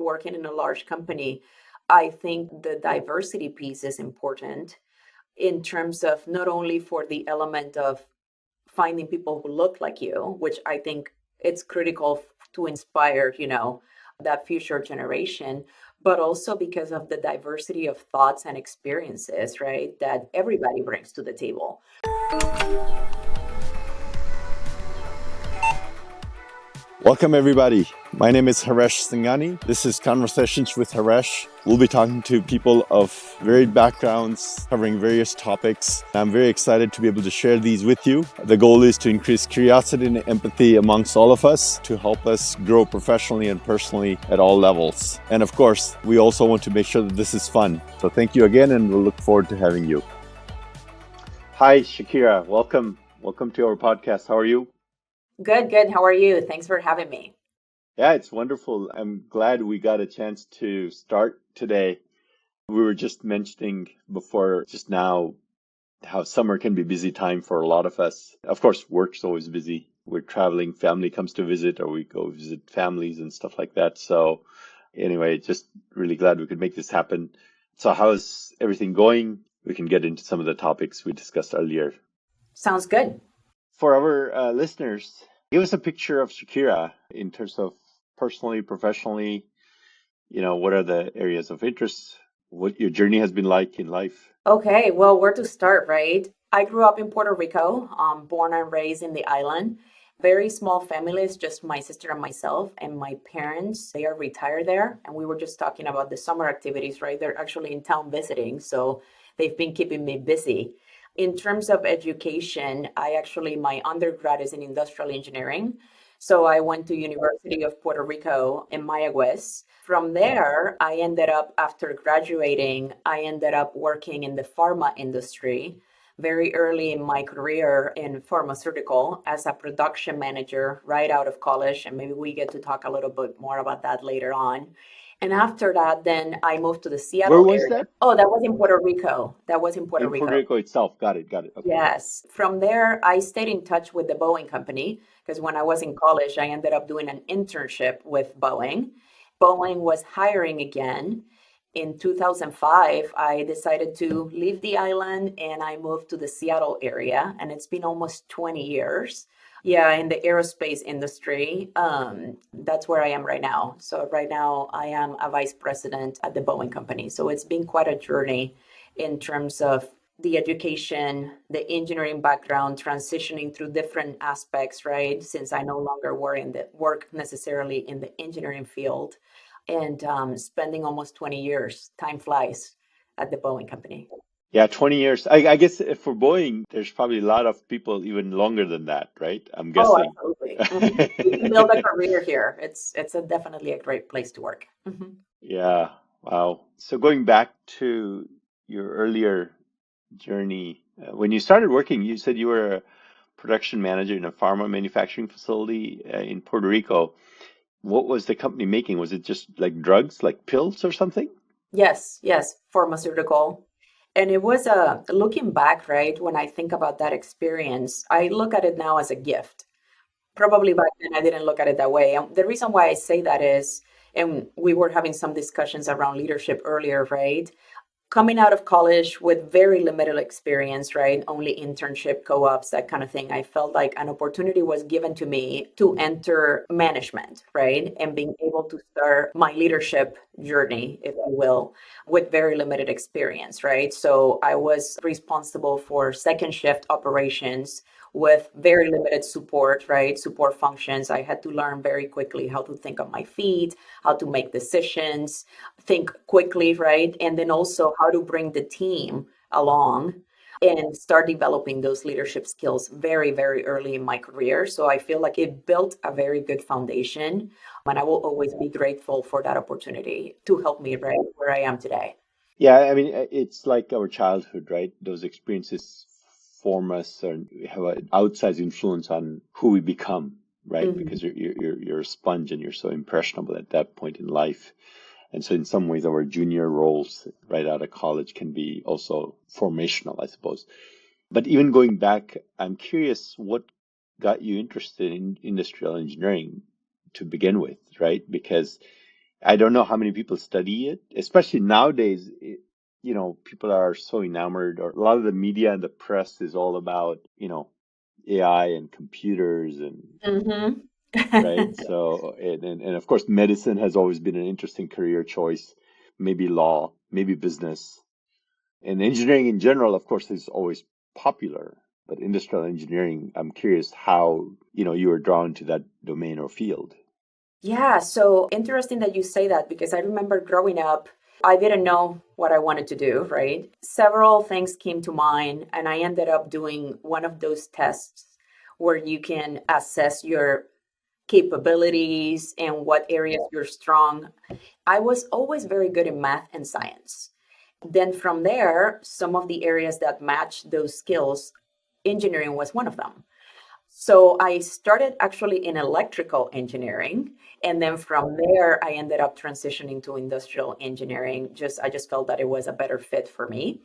working in a large company, I think the diversity piece is important in terms of not only for the element of finding people who look like you, which I think it's critical to inspire, that future generation, but also because of the diversity of thoughts and experiences, right, that everybody brings to the table. Welcome, everybody. My name is Haresh Singhani. This is Conversations with Haresh. We'll be talking to people of varied backgrounds, covering various topics. I'm very excited to be able to share these with you. The goal is to increase curiosity and empathy amongst all of us to help us grow professionally and personally at all levels. And of course, we also want to make sure that this is fun. So thank you again, and we'll look forward to having you. Hi, Shakira. Welcome. Welcome to our podcast. How are you? Good. How are you? Thanks for having me. Yeah, it's wonderful. I'm glad we got a chance to start today. We were just mentioning before just now how summer can be a busy time for a lot of us. Of course, work's always busy. We're traveling, family comes to visit, or we go visit families and stuff like that. So anyway, just really glad we could make this happen. So how's everything going? We can get into some of the topics we discussed earlier. Sounds good. For our listeners, give us a picture of Shakira in terms of personally, professionally, what are the areas of interest, what your journey has been like in life? Okay, well, where to start, right? I grew up in Puerto Rico, born and raised in the island. Very small families, just my sister and myself, and my parents, they are retired there. And we were just talking about the summer activities, right? They're actually in town visiting, so they've been keeping me busy. In terms of education, my undergrad is in industrial engineering. So I went to University of Puerto Rico in Mayagüez. From there, after graduating, I ended up working in the pharma industry very early in my career in pharmaceutical as a production manager right out of college. And maybe we get to talk a little bit more about that later on. And after that, then I moved to the Seattle Where was area. that? Oh, that was in Puerto Rico. That was in Puerto In Puerto Rico. Rico itself. Got it. Okay. Yes. From there, I stayed in touch with the Boeing company because when I was in college, I ended up doing an internship with Boeing. Boeing was hiring again. In 2005, I decided to leave the island and I moved to the Seattle area, and it's been almost 20 years. Yeah, in the aerospace industry. That's where I am right now. So right now I am a vice president at the Boeing company. So it's been quite a journey in terms of the education, the engineering background, transitioning through different aspects, right? Since I no longer work necessarily in the engineering field, and spending almost 20 years. Time flies at the Boeing company. Yeah, 20 years. I guess for Boeing, there's probably a lot of people even longer than that, right? I'm Oh, guessing. absolutely. Mhm. You can build a career here. It's definitely a great place to work. Mhm. Yeah. Wow. So going back to your earlier journey, when you started working, you said you were a production manager in a pharma manufacturing facility in Puerto Rico. What was the company making? Was it just like drugs, like pills or something? Yes, pharmaceutical. And it was looking back, right, when I think about that experience, I look at it now as a gift. Probably back then I didn't look at it that way. And the reason why I say that is, and we were having some discussions around leadership earlier, right? Coming out of college with very limited experience, right? Only internship, co-ops, that kind of thing. I felt like an opportunity was given to me to enter management, right? And being able to start my leadership journey, if you will, with very limited experience, right? So I was responsible for second shift operations with very limited support, right? Support functions. I had to learn very quickly how to think on my feet, how to make decisions, think quickly, right? And then also how to bring the team along and start developing those leadership skills very, very early in my career. So I feel like it built a very good foundation. And I will always be grateful for that opportunity to help me right where I am today. Yeah, I mean, it's like our childhood, right? Those experiences form us or have an outsized influence on who we become, right? Mhm. Because you're a sponge and you're so impressionable at that point in life. And so in some ways, our junior roles right out of college can be also formational, I suppose. But even going back, I'm curious what got you interested in industrial engineering to begin with, right? Because I don't know how many people study it, especially nowadays. People are so enamored, or a lot of the media and the press is all about, AI and computers and Hmm. right. So, and of course, medicine has always been an interesting career choice, maybe law, maybe business, and engineering in general, of course, is always popular. But industrial engineering, I'm curious how, you were drawn to that domain or field. Yeah, so interesting that you say that because I remember growing up, I didn't know what I wanted to do, right? Several things came to mind, and I ended up doing one of those tests where you can assess your capabilities and what areas you're strong. I was always very good in math and science. Then from there, some of the areas that match those skills, engineering was one of them. So I started actually in electrical engineering. And then from there, I ended up transitioning to industrial engineering. I just felt that it was a better fit for me.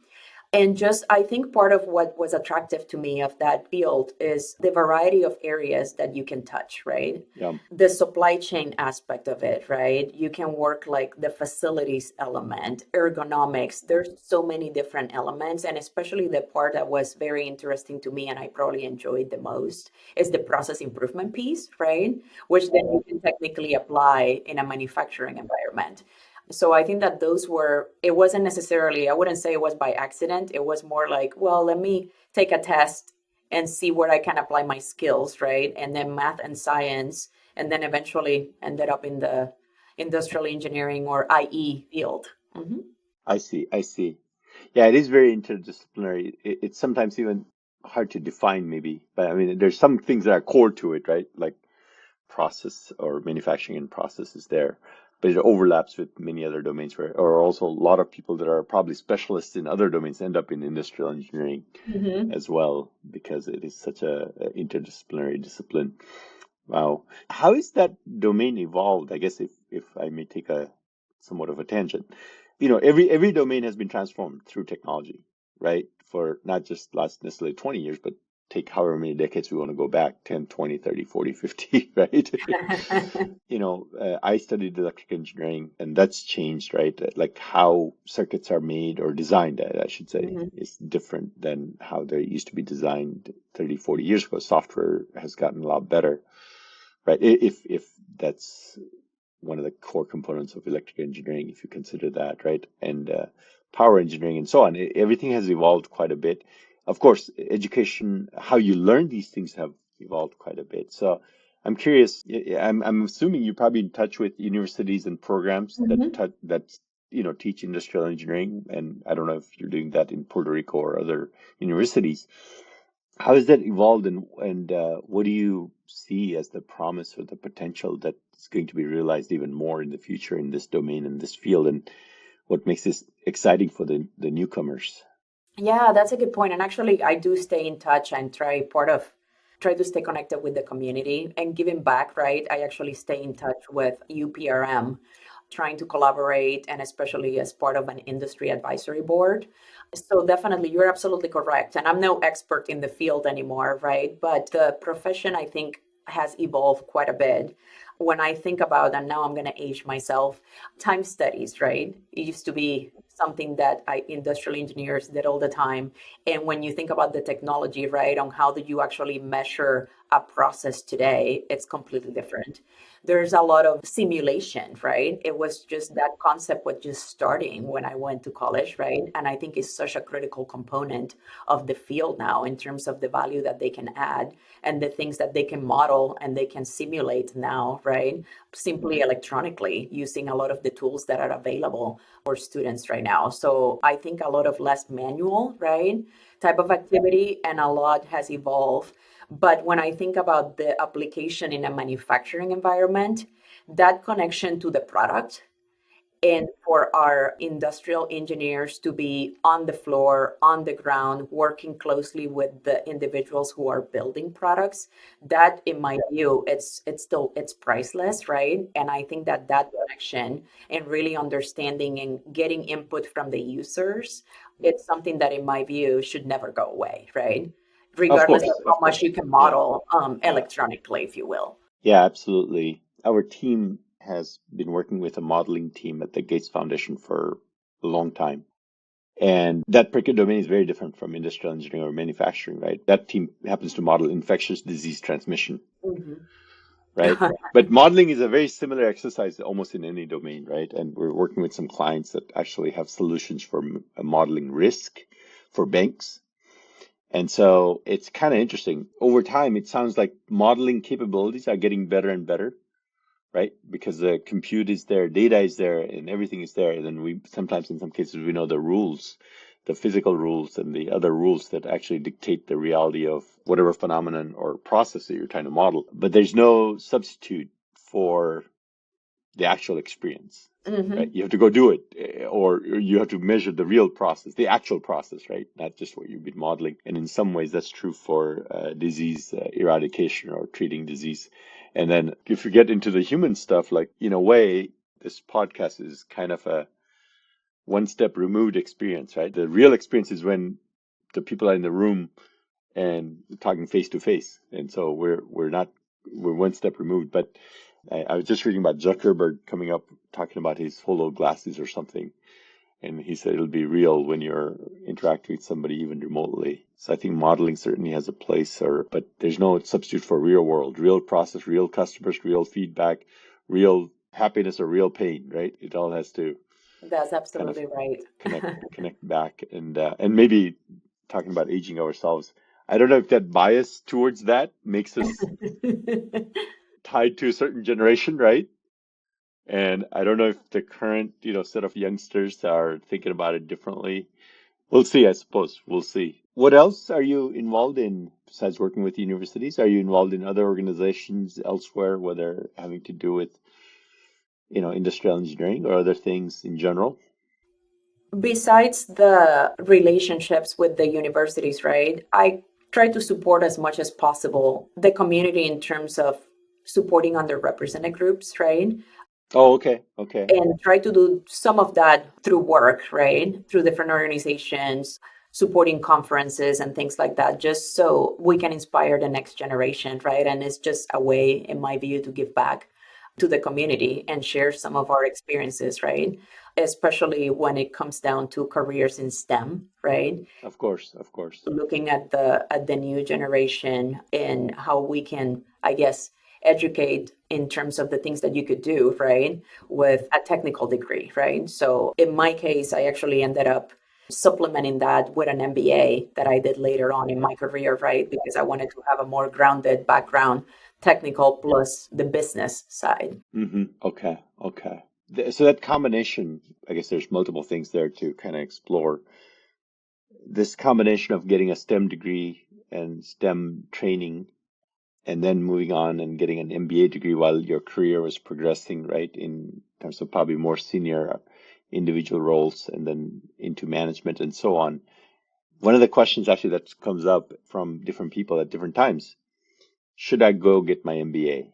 And just, I think part of what was attractive to me of that field is the variety of areas that you can touch, right? Yeah, The supply chain aspect of it, right? You can work like the facilities element, ergonomics. There's so many different elements. And especially the part that was very interesting to me and I probably enjoyed the most is the process improvement piece, right? Which then you can technically apply in a manufacturing environment. So I think that it wasn't necessarily, I wouldn't say it was by accident. It was more like, well, let me take a test and see where I can apply my skills, right? And then math and science, and then eventually ended up in the industrial engineering or IE field. Hmm. I see. I see. Yeah, it is very interdisciplinary. It's sometimes even hard to define, maybe. But I mean, there's some things that are core to it, right? Like process or manufacturing and process is there, but it overlaps with many other domains where, or also a lot of people that are probably specialists in other domains end up in industrial engineering Hmm. as well because it is such a interdisciplinary discipline. Wow. How is that domain evolved? I guess if I may take a somewhat of a tangent. Every domain has been transformed through technology, right? For not just last necessarily 20 years, but take however many decades we want to go back, 10, 20, 30, 40, 50, right? I studied electrical engineering and that's changed, right? Like how circuits are made or designed, I should say, Hmm. is different than how they used to be designed 30, 40 years ago. Software has gotten a lot better, right? If that's one of the core components of electrical engineering, if you consider that, right? And power engineering and so on. Everything has evolved quite a bit. Of course, education, how you learn these things have evolved quite a bit. So I'm curious, I'm assuming you're probably in touch with universities and programs Hmm. that teach industrial engineering. And I don't know if you're doing that in Puerto Rico or other universities. How has that evolved, and what do you see as the promise or the potential that is going to be realized even more in the future in this domain and this field, and what makes this exciting for the newcomers? Yeah, that's a good point. And actually, I do stay in touch and try to stay connected with the community and giving back, right? I actually stay in touch with UPRM, trying to collaborate and especially as part of an industry advisory board. So definitely, you're absolutely correct. And I'm no expert in the field anymore, right? But the profession, I think, has evolved quite a bit. When I think about, and now I'm going to age myself, time studies, right? It used to be something that industrial engineers did all the time. And when you think about the technology, right, on how do you actually measure a process today, it's completely different. There's a lot of simulation, right? It was just that concept was just starting when I went to college, right? And I think it's such a critical component of the field now in terms of the value that they can add and the things that they can model and they can simulate now, right? Simply electronically using a lot of the tools that are available for students right now. So I think a lot of less manual, right, type of activity and a lot has evolved. But when I think about the application in a manufacturing environment, that connection to the product and for our industrial engineers to be on the floor, on the ground, working closely with the individuals who are building products, that in my view, it's priceless, right? And I think that that connection and really understanding and getting input from the users, it's something that in my view should never go away, right? Of Regardless of course, how of much course. you can Yeah, model yeah, electronically, if you will. yeah, absolutely. Our team has been working with a modeling team at the Gates Foundation for a long time. And that particular domain is very different from industrial engineering or manufacturing, right? That team happens to model infectious disease transmission, Mhm. right? But modeling is a very similar exercise almost in any domain, right? And we're working with some clients that actually have solutions for modeling risk for banks. And so it's kind of interesting. Over time, it sounds like modeling capabilities are getting better and better, right? Because the compute is there, data is there, and everything is there. And then we sometimes, in some cases, we know the rules, the physical rules and the other rules that actually dictate the reality of whatever phenomenon or process that you're trying to model. But there's no substitute for the actual experience, right? Mhm. You have to go do it, or you have to measure the real process, the actual process, right? Not just what you've been modeling. And in some ways, that's true for disease eradication or treating disease. And then if you get into the human stuff, like in a way, this podcast is kind of a one step removed experience, right? The real experience is when the people are in the room and talking face to face. And so we're one step removed. But I was just reading about Zuckerberg coming up talking about his holo glasses or something. And he said it'll be real when you're interacting with somebody even remotely. So I think modeling certainly has a place, but there's no substitute for real world, real process, real customers, real feedback, real happiness or real pain, right? It all has to That's kind of absolutely right. connect back and maybe talking about aging ourselves. I don't know if that bias towards that makes us tied to a certain generation, right? And I don't know if the current, set of youngsters are thinking about it differently. We'll see, I suppose. We'll see. What else are you involved in besides working with universities? Are you involved in other organizations elsewhere, whether having to do with, industrial engineering or other things in general? Besides the relationships with the universities, right? I try to support as much as possible the community in terms of supporting underrepresented groups, right? Oh, okay. Okay. And try to do some of that through work, right? Through different organizations, supporting conferences and things like that, just so we can inspire the next generation, right? And it's just a way, in my view, to give back to the community and share some of our experiences, right? Especially when it comes down to careers in STEM, right? Of course. Of course. Looking at the new generation and how we can, I guess, educate in terms of the things that you could do, right, with a technical degree, right? So in my case, I actually ended up supplementing that with an MBA that I did later on in my career, right? Because I wanted to have a more grounded background, technical plus the business side. Okay. Okay. So that combination, I guess there's multiple things there to kind of explore. This combination of getting a STEM degree and STEM training and then moving on and getting an MBA degree while your career was progressing, right, in terms of probably more senior individual roles and then into management and so on. One of the questions actually that comes up from different people at different times, should I go get my MBA,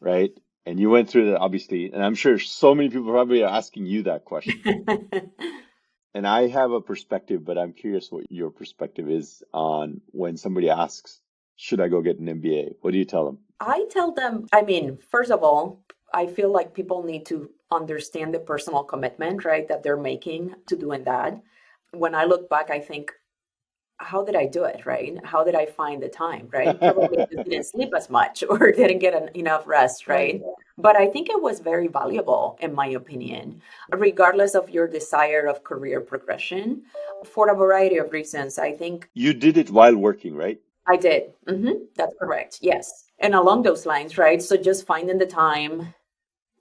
right? And you went through that obviously, and I'm sure so many people probably are asking you that question. And I have a perspective, but I'm curious what your perspective is on when somebody asks, should I go get an MBA? What do you tell them? I tell them, I mean, first of all, I feel like people need to understand the personal commitment, right, that they're making to doing that. When I look back, I think, how did I do it, right? How did I find the time, right? Probably just didn't sleep as much or didn't get enough rest, right? But I think it was very valuable, in my opinion, regardless of your desire of career progression, for a variety of reasons. I think You did it while working, right? I did. That's correct. Yes. And along those lines, right? So just finding the time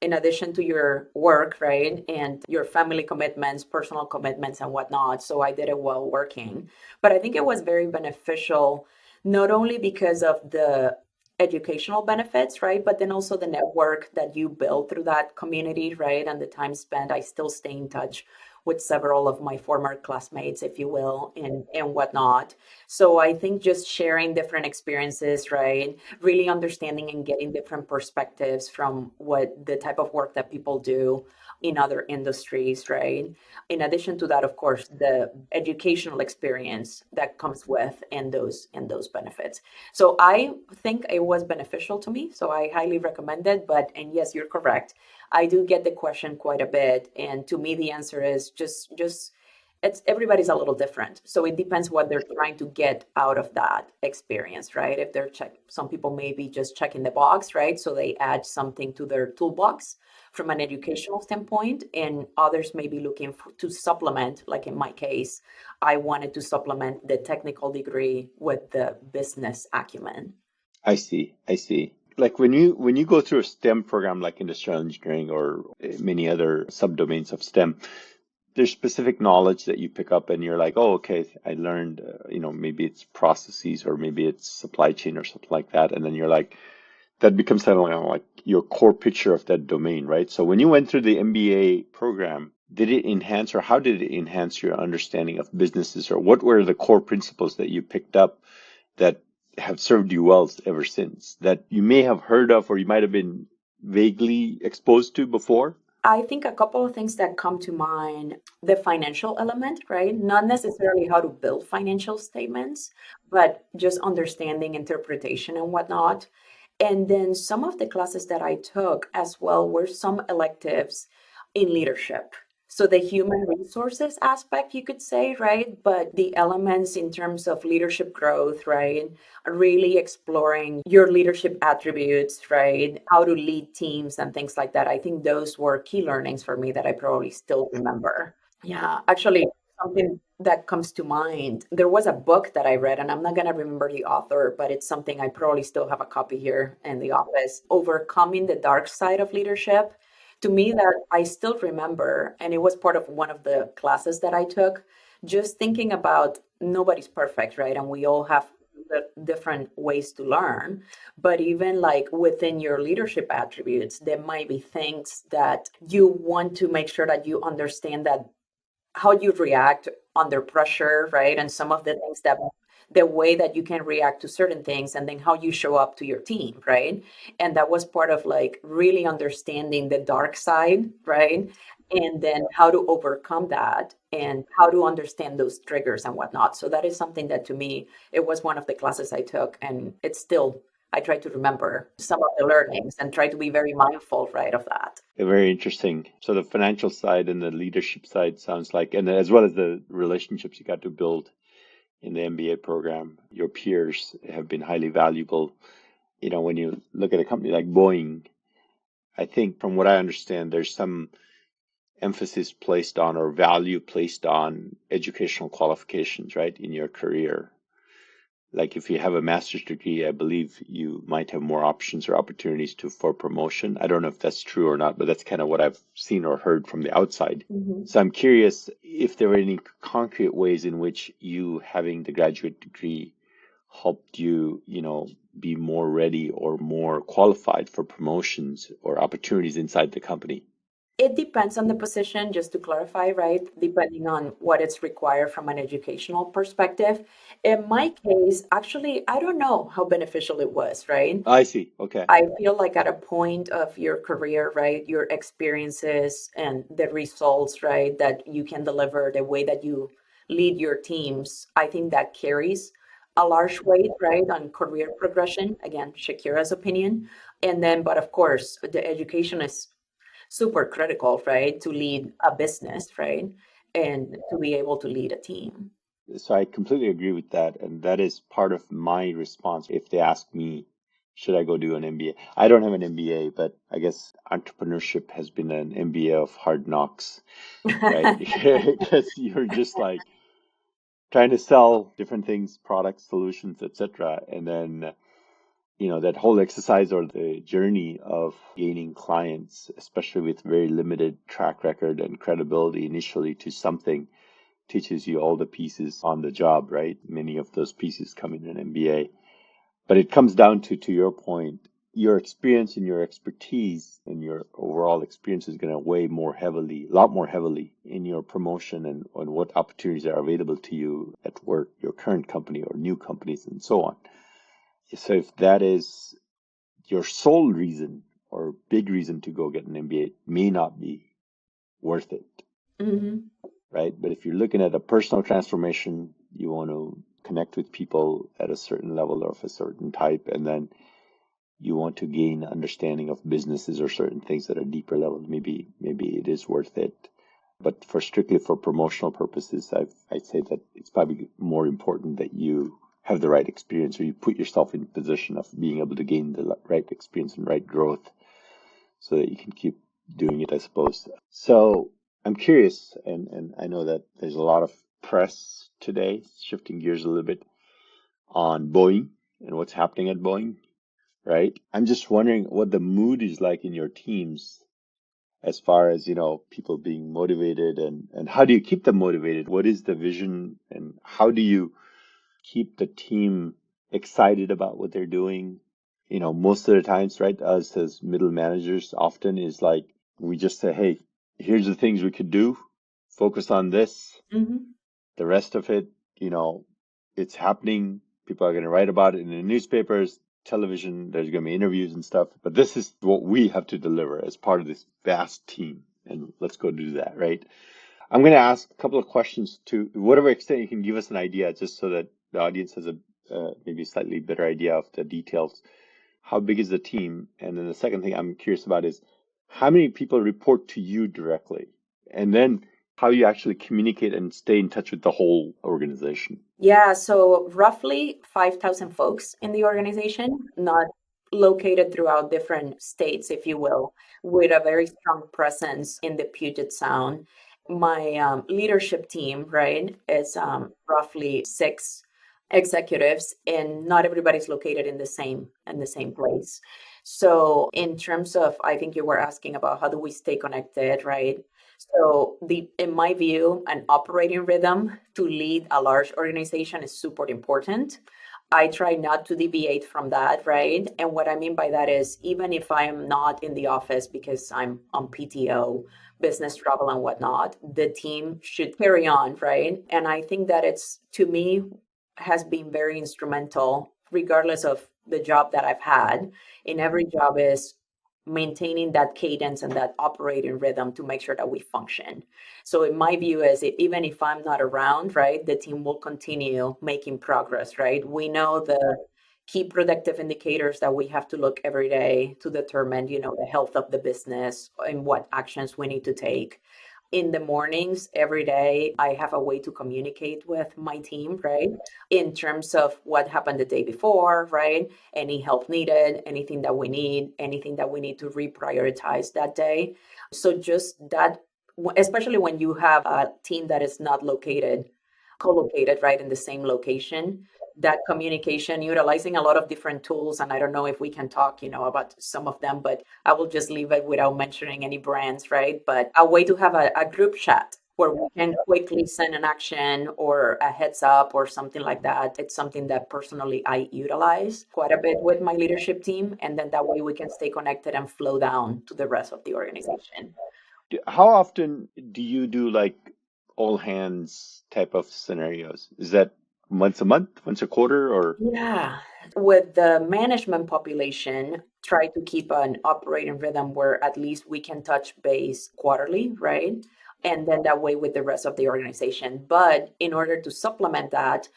in addition to your work, right? And your family commitments, personal commitments, and whatnot. So I did it while working. But I think it was very beneficial, not only because of the educational benefits, right? But then also the network that you build through that community, right? And the time spent. I still stay in touch with several of my former classmates, if you will, and whatnot. So I think just sharing different experiences, right? Really understanding and getting different perspectives from what the type of work that people do in other industries, right? In addition to that, of course, the educational experience that comes with and those benefits. So I think it was beneficial to me. So I highly recommend it. But and yes, you're correct. I do get the question quite a bit, and to me, the answer is just it's everybody's a little different. So it depends what they're trying to get out of that experience, right? If they're some people may be just checking the box, right? So they add something to their toolbox from an educational standpoint, and others may be looking to supplement, like in my case, I wanted to supplement the technical degree with the business acumen. I see. I see. Like when you go through a STEM program like industrial engineering or many other subdomains of STEM, there's specific knowledge that you pick up and you're like, oh, okay, I learned, maybe it's processes or maybe it's supply chain or something like that. And then you're like, that becomes kind of like your core picture of that domain, right? So when you went through the MBA program, did it enhance or how did it enhance your understanding of businesses, or what were the core principles that you picked up that have served you well ever since, that you may have heard of or you might have been vaguely exposed to before? I think a couple of things that come to mind, the financial element, right? Not necessarily how to build financial statements, but just understanding interpretation and whatnot. And then some of the classes that I took as well were some electives in leadership. So the human resources aspect, you could say, right? But the elements in terms of leadership growth, right? Really exploring your leadership attributes, right? How to lead teams and things like that. I think those were key learnings for me that I probably still remember. Yeah, actually, something that comes to mind. There was a book that I read, and I'm not going to remember the author, but it's something I probably still have a copy here in the office. Overcoming the Dark Side of Leadership. To me, that I still remember, and it was part of one of the classes that I took, just thinking about nobody's perfect, right? And we all have the different ways to learn. But even like within your leadership attributes, there might be things that you want to make sure that you understand that how you react under pressure, right? And some of the things that the way that you can react to certain things and then how you show up to your team, right? And that was part of like really understanding the dark side, right? And then how to overcome that and how to understand those triggers and whatnot. So that is something that to me, it was one of the classes I took, and it's still, I try to remember some of the learnings and try to be very mindful, right, of that. Very interesting. So the financial side and the leadership side sounds like, and as well as the relationships you got to build in the MBA program, your peers have been highly valuable. When you look at a company like Boeing, I think from what I understand, there's some emphasis placed on or value placed on educational qualifications, right, in your career. Like if you have a master's degree, I believe you might have more options or opportunities for promotion. I don't know if that's true or not, but that's kind of what I've seen or heard from the outside. Mhm. So I'm curious if there were any concrete ways in which you having the graduate degree helped you, be more ready or more qualified for promotions or opportunities inside the company. It depends on the position, just to clarify, right? Depending on what it's required from an educational perspective. In my case, actually, I don't know how beneficial it was, right? I see. Okay. I feel like at a point of your career, right, your experiences and the results, right, that you can deliver, the way that you lead your teams, I think that carries a large weight, right, on career progression. Again, Shakira's opinion. And then, but of course, the education is super critical, right, to lead a business, right, and to be able to lead a team. So I completely agree with that. And that is part of my response if they ask me, should I go do an MBA? I don't have an MBA, but I guess entrepreneurship has been an MBA of hard knocks, right? Because you're just like trying to sell different things, products, solutions, etc. And then, that whole exercise or the journey of gaining clients, especially with very limited track record and credibility initially to something teaches you all the pieces on the job, right? Many of those pieces come in an MBA. But it comes down to your point, your experience and your expertise and your overall experience is going to weigh more heavily, a lot more heavily in your promotion and on what opportunities are available to you at work, your current company or new companies and so on. So if that is your sole reason or big reason to go get an MBA, may not be. worth it, Hmm. right? But if you're looking at a personal transformation, you want to connect with people at a certain level or of a certain type, and then you want to gain understanding of businesses or certain things at a deeper level, maybe it is worth it. But for strictly for promotional purposes, I'd say that it's probably more important that you have the right experience, or you put yourself in a position of being able to gain the right experience and right growth so that you can keep doing it, I suppose. So I'm curious, and I know that there's a lot of press today, shifting gears a little bit, on Boeing and what's happening at Boeing, right? I'm just wondering what the mood is like in your teams as far as, people being motivated, and how do you keep them motivated? What is the vision, and how do you keep the team excited about what they're doing? Most of the times, right, us as middle managers often is like we just say, hey, here's the things we could do, focus on this. Hmm. The rest of it, it's happening. People are going to write about it in the newspapers, television. There's going to be interviews and stuff. But this is what we have to deliver as part of this vast team. And let's go do that, right? I'm going to ask a couple of questions to whatever extent you can give us an idea, just so that the audience has a maybe slightly better idea of the details. How big is the team? And then the second thing I'm curious about is how many people report to you directly? And then how you actually communicate and stay in touch with the whole organization. Yeah, so roughly 5,000 folks in the organization, not located throughout different states, if you will, with a very strong presence in the Puget Sound. My leadership team, right, is roughly six executives, and not everybody's located in the same place. So, in terms of, I think you were asking about how do we stay connected, right? So in my view, an operating rhythm to lead a large organization is super important. I try not to deviate from that, right? And what I mean by that is even if I am not in the office because I'm on PTO, business travel and whatnot, the team should carry on, right? And I think that it's, to me, has been very instrumental, regardless of the job that I've had. In every job is maintaining that cadence and that operating rhythm to make sure that we function. So in my view is even if I'm not around, right, the team will continue making progress, right? We know the key productive indicators that we have to look every day to determine, the health of the business and what actions we need to take. In the mornings every day, I have a way to communicate with my team, right? In terms of what happened the day before, right? Any help needed, anything that we need to reprioritize that day. So just that, especially when you have a team that is not co-located, right, in the same location, that communication, utilizing a lot of different tools. And I don't know if we can talk, about some of them, but I will just leave it without mentioning any brands, right? But a way to have a group chat where we can quickly send an action or a heads up or something like that. It's something that personally I utilize quite a bit with my leadership team. And then that way we can stay connected and flow down to the rest of the organization. How often do you do like all hands type of scenarios? Is that once a month, once a quarter, or? Yeah. With the management population, try to keep an operating rhythm where at least we can touch base quarterly, right? And then that way with the rest of the organization. But in order to supplement that,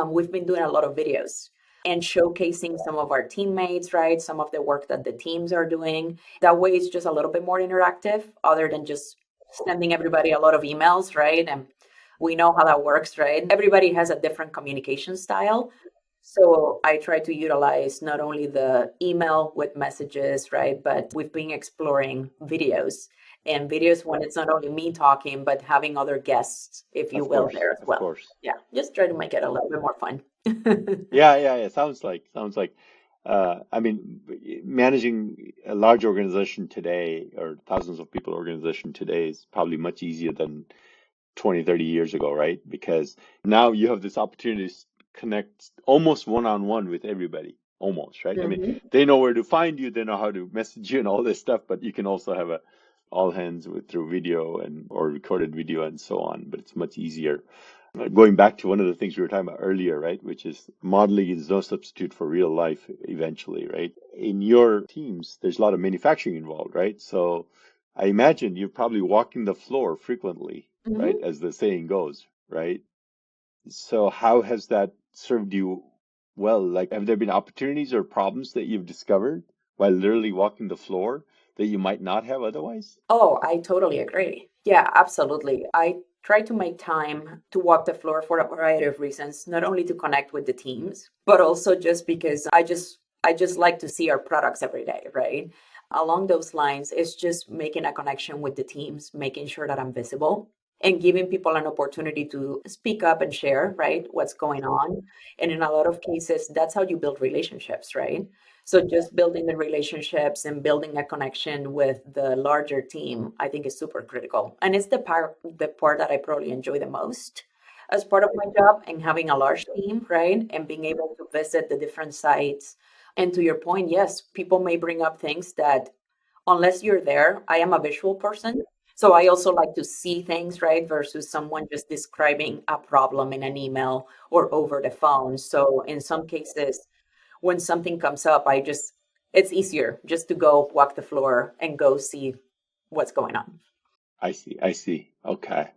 we've been doing a lot of videos and showcasing some of our teammates, right? Some of the work that the teams are doing. That way it's just a little bit more interactive, other than just sending everybody a lot of emails, right? And we know how that works, right? Everybody has a different communication style. So I try to utilize not only the email with messages, right? But we've been exploring videos, and videos when it's not only me talking, but having other guests, if you Of will, course, there as of well. course. Yeah, just try to make it a little bit more fun. Yeah, yeah, yeah. Sounds like. I mean, managing a large organization today or thousands of people organization today is probably much easier than 20, 30 years ago, right? Because now you have this opportunity to connect almost one-on-one with everybody, almost, right? I mean, Hmm. they know where to find you, they know how to message you and all this stuff, but you can also have a all hands through video and or recorded video and so on, but it's much easier. Going back to one of the things we were talking about earlier, right, which is modeling is no substitute for real life eventually, right? In your teams, there's a lot of manufacturing involved, right? So I imagine you're probably walking the floor frequently, right? Mhm. As the saying goes, right? So how has that served you well? Like, have there been opportunities or problems that you've discovered while literally walking the floor that you might not have otherwise? Oh, I totally agree. Yeah, absolutely. I try to make time to walk the floor for a variety of reasons, not only to connect with the teams, but also just because I just like to see our products every day, right? Along those lines, it's just making a connection with the teams, making sure that I'm visible and giving people an opportunity to speak up and share, right, what's going on. And in a lot of cases, that's how you build relationships, right? So just building the relationships and building a connection with the larger team, I think is super critical. And it's the part that I probably enjoy the most as part of my job and having a large team, right? And being able to visit the different sites. And to your point, yes, people may bring up things that unless you're there, I am a visual person. So I also like to see things, right? Versus someone just describing a problem in an email or over the phone. So in some cases, when something comes up, it's easier just to go walk the floor and go see what's going on. I see. I see. Okay.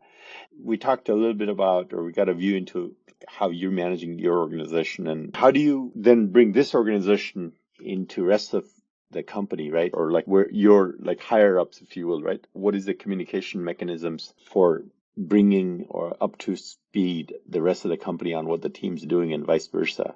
We talked a little bit about, or we got a view into how you're managing your organization and how do you then bring this organization into rest of the company, right? Or like where you're like higher ups, if you will, right? What is the communication mechanisms for bringing or up to speed the rest of the company on what the team's doing and vice versa?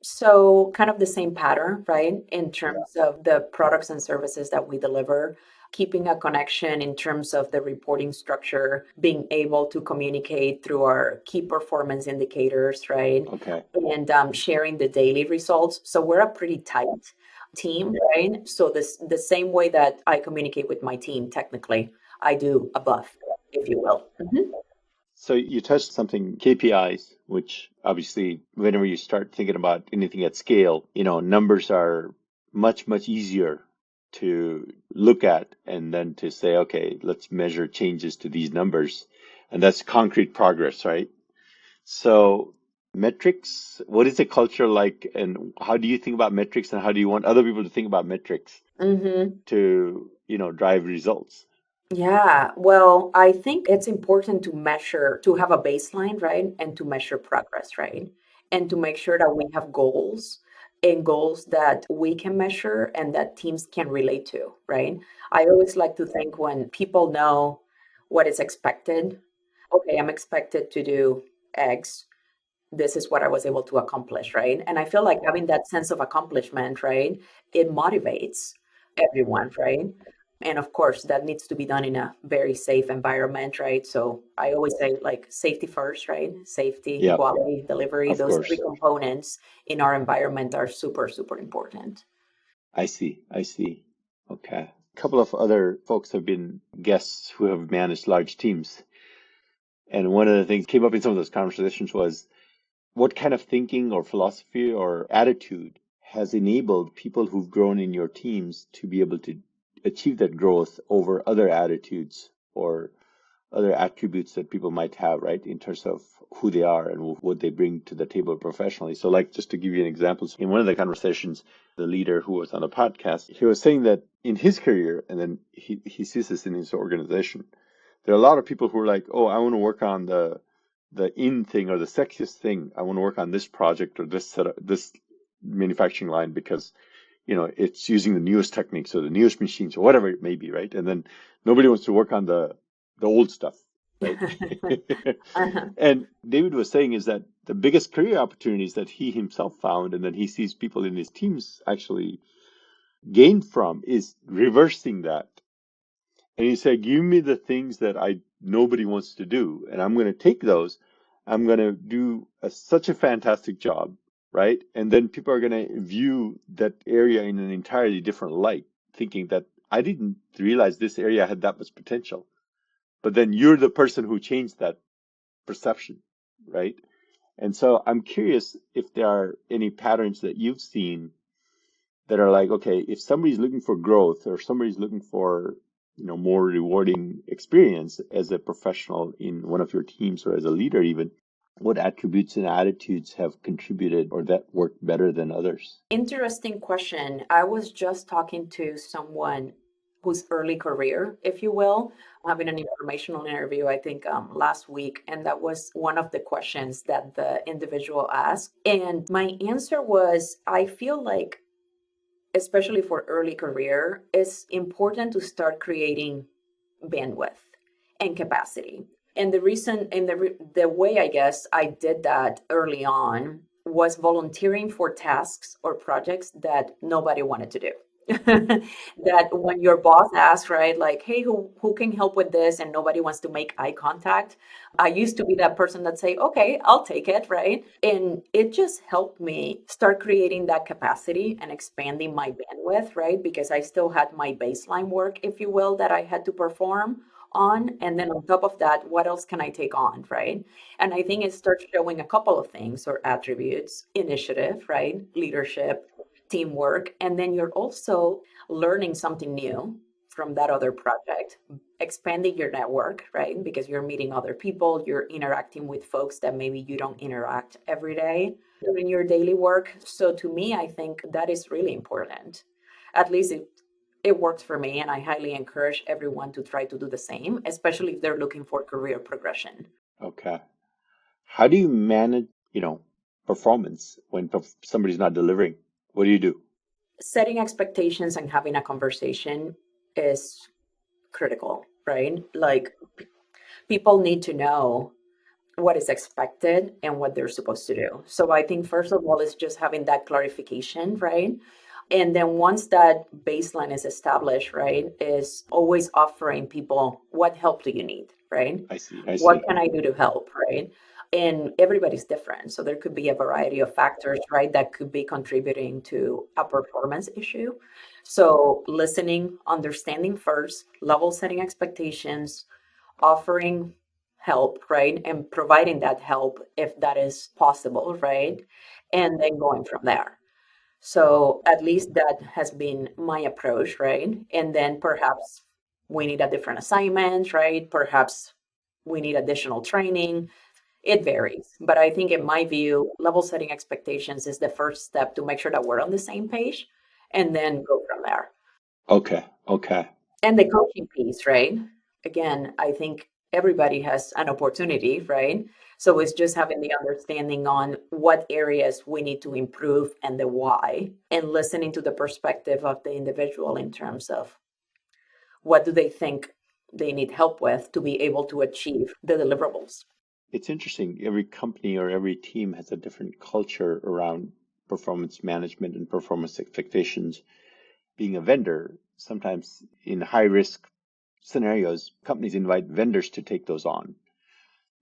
So, kind of the same pattern, right? In terms of the products and services that we deliver, keeping a connection in terms of the reporting structure, being able to communicate through our key performance indicators, right? Okay. And sharing the daily results. So, we're a pretty tight team, right? So, the same way that I communicate with my team, technically, I do above, if you will. Mhm. So you touched something, KPIs, which obviously whenever you start thinking about anything at scale, numbers are much, much easier to look at and then to say, okay, let's measure changes to these numbers. And that's concrete progress, right? So metrics, what is the culture like and how do you think about metrics and how do you want other people to think about metrics Mhm. to, drive results? Yeah, well, I think it's important to measure, to have a baseline, right? And to measure progress, right? And to make sure that we have goals and goals that we can measure and that teams can relate to, right? I always like to think when people know what is expected, okay, I'm expected to do X, this is what I was able to accomplish, right? And I feel like having that sense of accomplishment, right, it motivates everyone, right? And of course, that needs to be done in a very safe environment, right? So I always say, like, safety first, right? Safety, Yeah, quality, delivery, of those three course. components in our environment are super, super important. I see. I see. Okay. A couple of other folks have been guests who have managed large teams. And one of the things came up in some of those conversations was what kind of thinking or philosophy or attitude has enabled people who've grown in your teams to be able to achieve that growth over other attitudes or other attributes that people might have, right, in terms of who they are and what they bring to the table professionally. So, like, just to give you an example, in one of the conversations, the leader who was on the podcast, he was saying that in his career, and then he sees this in his organization, there are a lot of people who are like, oh, I want to work on the in thing or the sexiest thing. I want to work on this project or this this manufacturing line because it's using the newest techniques or the newest machines or whatever it may be, right? And then nobody wants to work on the old stuff, right? Uh-huh. And David was saying is that the biggest career opportunities that he himself found and that he sees people in his teams actually gain from is reversing that. And he said, give me the things that nobody wants to do, and I'm going to take those. I'm going to do such a fantastic job, right? And then people are going to view that area in an entirely different light, thinking that I didn't realize this area had that much potential. But then you're the person who changed that perception, right? And so I'm curious if there are any patterns that you've seen that are like, okay, if somebody's looking for growth or somebody's looking for, more rewarding experience as a professional in one of your teams or as a leader even, what attributes and attitudes have contributed or that work better than others? Interesting question. I was just talking to someone whose early career, if you will, having an informational interview, I think last week. And that was one of the questions that the individual asked. And my answer was, I feel like, especially for early career, it's important to start creating bandwidth and capacity. And the reason, and the way I guess I did that early on was volunteering for tasks or projects that nobody wanted to do. That when your boss asks, right, like, hey, who can help with this? And nobody wants to make eye contact. I used to be that person that say, okay, I'll take it, right? And it just helped me start creating that capacity and expanding my bandwidth, right? Because I still had my baseline work, if you will, that I had to perform on. And then on top of that, what else can I take on, right? And I think it starts showing a couple of things or attributes: initiative, right? Leadership, teamwork. And then you're also learning something new from that other project, expanding your network, right? Because you're meeting other people, you're interacting with folks that maybe you don't interact every day during your daily work. So to me, I think that is really important. At least it works for me, and I highly encourage everyone to try to do the same, especially if they're looking for career progression. Okay. How do you manage, performance when somebody's not delivering? What do you do? Setting expectations and having a conversation is critical, right? Like, people need to know what is expected and what they're supposed to do. So I think first of all is just having that clarification, right? And then once that baseline is established, right, is always offering people, what help do you need, right? I see. I What see. can I do to help, right? And everybody's different. So there could be a variety of factors, right, that could be contributing to a performance issue. So listening, understanding first, level setting expectations, offering help, right? And providing that help if that is possible, right? And then going from there. So at least that has been my approach, right? And then perhaps we need a different assignment, right? Perhaps we need additional training. It varies. But I think, in my view, level setting expectations is the first step to make sure that we're on the same page and then go from there. Okay. Okay. And the coaching piece, right? Again, I think everybody has an opportunity, right? So it's just having the understanding on what areas we need to improve and the why, and listening to the perspective of the individual in terms of what do they think they need help with to be able to achieve the deliverables. It's interesting. Every company or every team has a different culture around performance management and performance expectations. Being a vendor, sometimes in high risk scenarios, companies invite vendors to take those on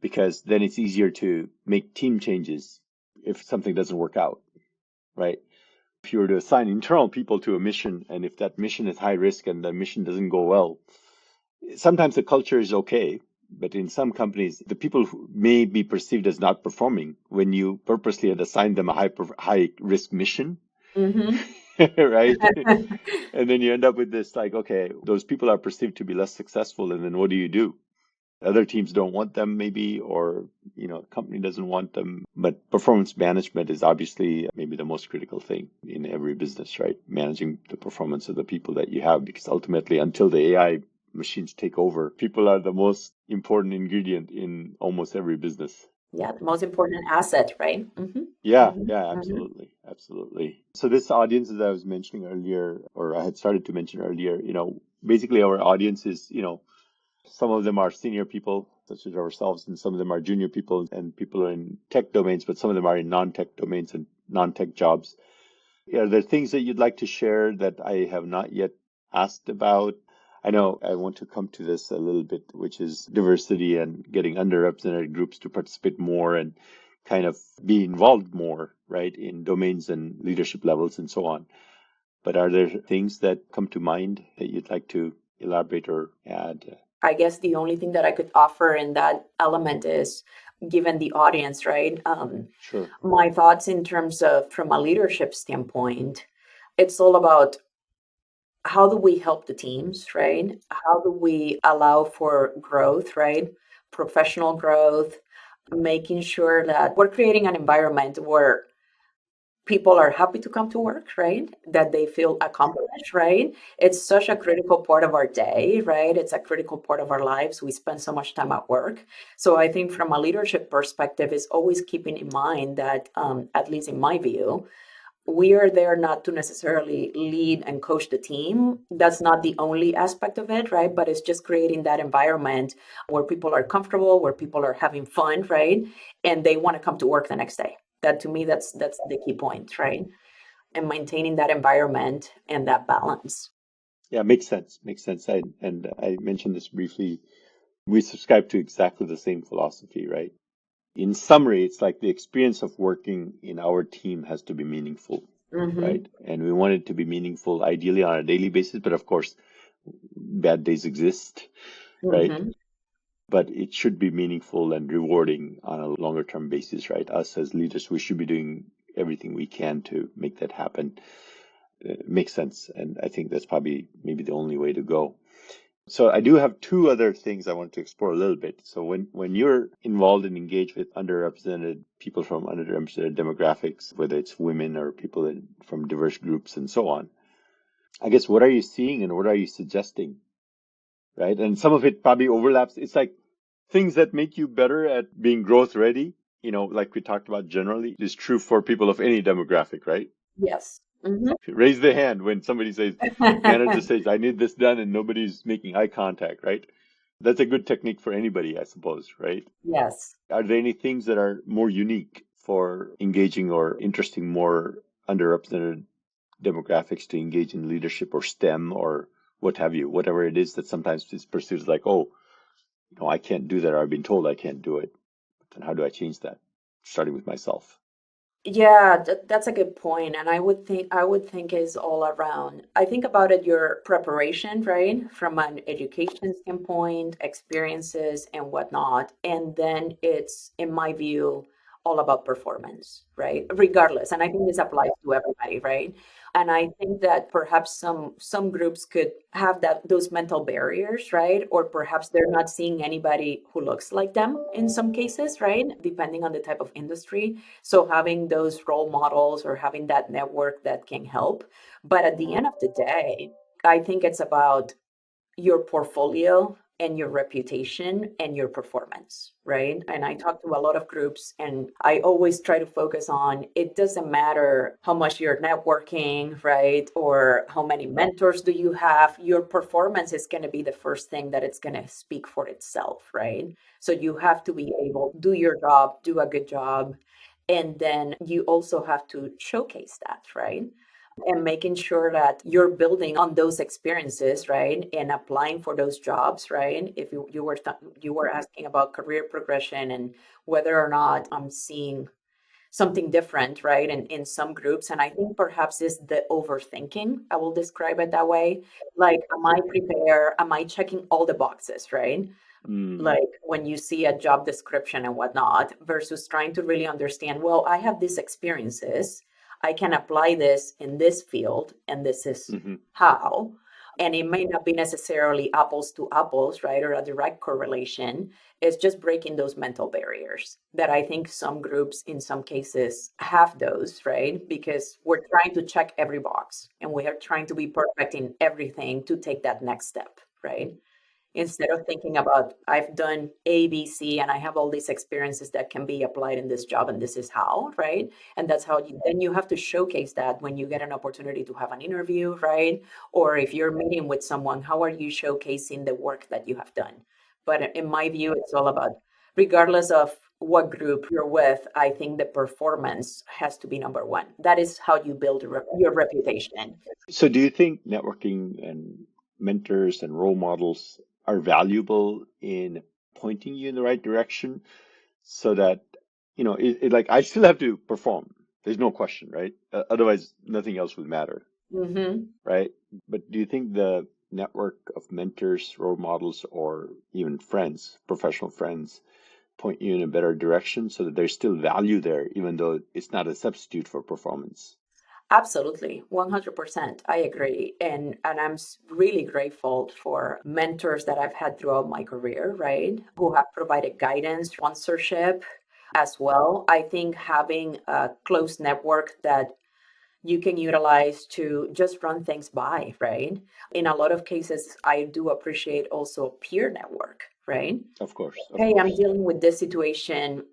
because then it's easier to make team changes if something doesn't work out, right? If you were to assign internal people to a mission, and if that mission is high risk and the mission doesn't go well, sometimes the culture is okay. But in some companies, the people who may be perceived as not performing when you purposely had assigned them a high risk mission, Mm-hmm. right? And then you end up with this like, okay, those people are perceived to be less successful, and then what do? Other teams don't want them, maybe, or company doesn't want them. But performance management is obviously maybe the most critical thing in every business, right? Managing the performance of the people that you have, because ultimately, until the AI machines take over, people are the most important ingredient in almost every business. Yeah, the most important asset, right? Mm-hmm. Yeah, Mm-hmm. yeah, Mm-hmm. absolutely, absolutely. So this audience that I was mentioning earlier, or I had started to mention earlier, basically our audience is, some of them are senior people, such as ourselves, and some of them are junior people, and people are in tech domains, but some of them are in non-tech domains and non-tech jobs. Are there things that you'd like to share that I have not yet asked about? I know I want to come to this a little bit, which is diversity and getting underrepresented groups to participate more and kind of be involved more, right, in domains and leadership levels and so on. But are there things that come to mind that you'd like to elaborate or add? I guess the only thing that I could offer in that element is, given the audience, right? Sure. My thoughts in terms of, from a leadership standpoint, it's all about how do we help the teams, right? How do we allow for growth, right? Professional growth, making sure that we're creating an environment where people are happy to come to work, right? That they feel accomplished, right? It's such a critical part of our day, right? It's a critical part of our lives. We spend so much time at work. So I think from a leadership perspective, is always keeping in mind that, at least in my view, we are there not to necessarily lead and coach the team. That's not the only aspect of it, right? But it's just creating that environment where people are comfortable, where people are having fun, right? And they want to come to work the next day. That to me, that's the key point, right? And maintaining that environment and that balance. Yeah, makes sense. Makes sense. And I mentioned this briefly. We subscribe to exactly the same philosophy, right? In summary, it's like the experience of working in our team has to be meaningful, Mm-hmm. right? And we want it to be meaningful, ideally on a daily basis, but of course, bad days exist, right? Mm-hmm. But it should be meaningful and rewarding on a longer term basis, right? Us as leaders, we should be doing everything we can to make that happen. It makes sense. And I think that's probably maybe the only way to go. So I do have two other things I want to explore a little bit. So when you're involved and engaged with underrepresented people from underrepresented demographics, whether it's women or people from diverse groups and so on, I guess what are you seeing and what are you suggesting, right? And some of it probably overlaps. It's like things that make you better at being growth ready, like we talked about generally, is true for people of any demographic, right? Yes. Mm-hmm. Raise the hand when somebody says, manager says, I need this done and nobody's making eye contact, right? That's a good technique for anybody, I suppose, right? Yes. Are there any things that are more unique for engaging or interesting more underrepresented demographics to engage in leadership or STEM or what have you, whatever it is that sometimes is perceived as like, oh, I can't do that, or I've been told I can't do it. Then how do I change that? Starting with myself. Yeah, that's a good point. And I would think is all around. I think about it, your preparation, right? From an education standpoint, experiences and whatnot. And then it's, in my view, all about performance, right? Regardless. And I think this applies to everybody, right? And I think that perhaps some groups could have those mental barriers, right? Or perhaps they're not seeing anybody who looks like them in some cases, right? Depending on the type of industry. So having those role models or having that network that can help. But at the end of the day, I think it's about your portfolio and your reputation and your performance, right? And I talk to a lot of groups and I always try to focus on it doesn't matter how much you're networking, right? Or how many mentors do you have. Your performance is going to be the first thing that it's going to speak for itself, right? So you have to be able to do your job, do a good job. And then you also have to showcase that, right? And making sure that you're building on those experiences, right? And applying for those jobs, right? If you were asking about career progression and whether or not I'm seeing something different, right? And in some groups, and I think perhaps is the overthinking. I will describe it that way. Like, am I prepared? Am I checking all the boxes, right? Mm, Like when you see a job description and whatnot, versus trying to really understand, well, I have these experiences. I can apply this in this field, and this is hmm how. And it may not be necessarily apples to apples, right? Or a direct correlation. It's just breaking those mental barriers that I think some groups, in some cases, have those, right? Because we're trying to check every box and we are trying to be perfect in everything to take that next step, right? Instead of thinking about I've done A, B, C, and I have all these experiences that can be applied in this job, and this is how, right? And that's how then you have to showcase that when you get an opportunity to have an interview, right? Or if you're meeting with someone, how are you showcasing the work that you have done? But in my view, it's all about, regardless of what group you're with, I think the performance has to be number one. That is how you build your reputation. So do you think networking and mentors and role models are valuable in pointing you in the right direction so that, like I still have to perform. There's no question, right? Otherwise, nothing else would matter, Hmm. right? But do you think the network of mentors, role models, or even friends, professional friends, point you in a better direction so that there's still value there, even though it's not a substitute for performance? Absolutely, 100%. I agree. And I'm really grateful for mentors that I've had throughout my career, right? Who have provided guidance, sponsorship, as well. I think having a close network that you can utilize to just run things by, right? In a lot of cases, I do appreciate also peer network, right? Of course, of Hey, I'm course. dealing with this situation.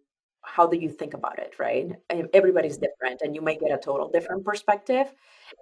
How do you think about it, right? And everybody's different, and you may get a total different perspective.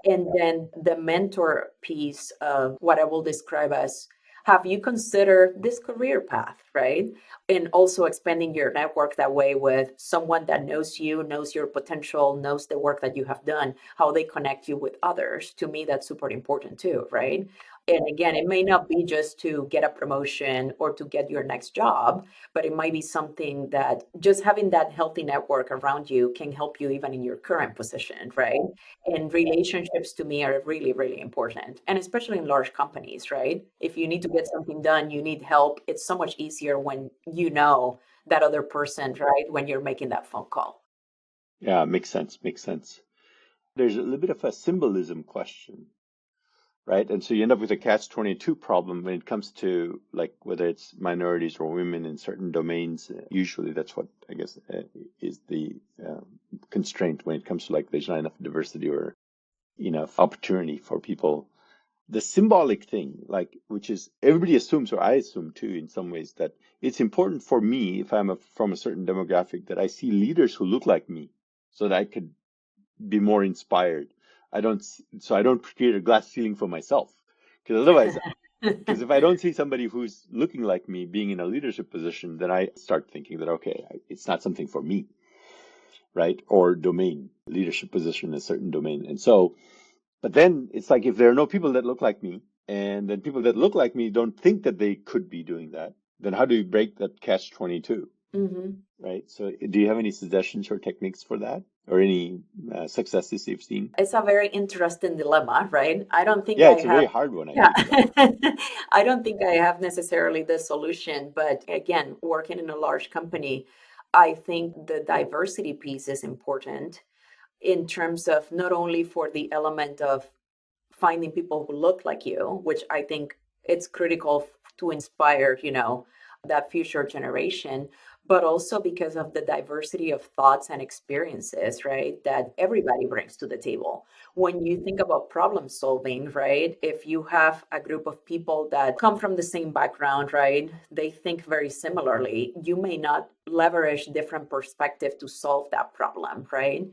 And then the mentor piece of what I will describe as, have you considered this career path, right? And also expanding your network that way with someone that knows you, knows your potential, knows the work that you have done, how they connect you with others. To me, that's super important too, right? And again, it may not be just to get a promotion or to get your next job, but it might be something that just having that healthy network around you can help you even in your current position, right? And relationships to me are really, really important. And especially in large companies, right? If you need to get something done, you need help. It's so much easier when you know that other person, right? When you're making that phone call. Yeah, makes sense, makes sense. There's a little bit of a symbolism question, right? And so you end up with a catch-22 problem when it comes to like whether it's minorities or women in certain domains. Usually that's what I guess is the constraint when it comes to like there's not enough diversity or enough opportunity for people. The symbolic thing, like which is everybody assumes, or I assume too, in some ways, that it's important for me if from a certain demographic that I see leaders who look like me, so that I could be more inspired. I don't create a glass ceiling for myself, because otherwise, because if I don't see somebody who's looking like me being in a leadership position, then I start thinking that okay, it's not something for me, right? Or domain leadership position in a certain domain, and so but then it's like if there are no people that look like me, and then people that look like me don't think that they could be doing that, then how do you break that catch-22, Hmm. right? So do you have any suggestions or techniques for that, or any successes you've seen? It's a very interesting dilemma, right? I don't think Yeah, I it's a have, very hard one, I yeah, think. Yeah. I don't think I have necessarily the solution. But again, working in a large company, I think the diversity piece is important in terms of not only for the element of finding people who look like you, which I think it's critical to inspire, that future generation, but also because of the diversity of thoughts and experiences, right, that everybody brings to the table. When you think about problem solving, right, if you have a group of people that come from the same background, right, they think very similarly, you may not leverage different perspective to solve that problem, right?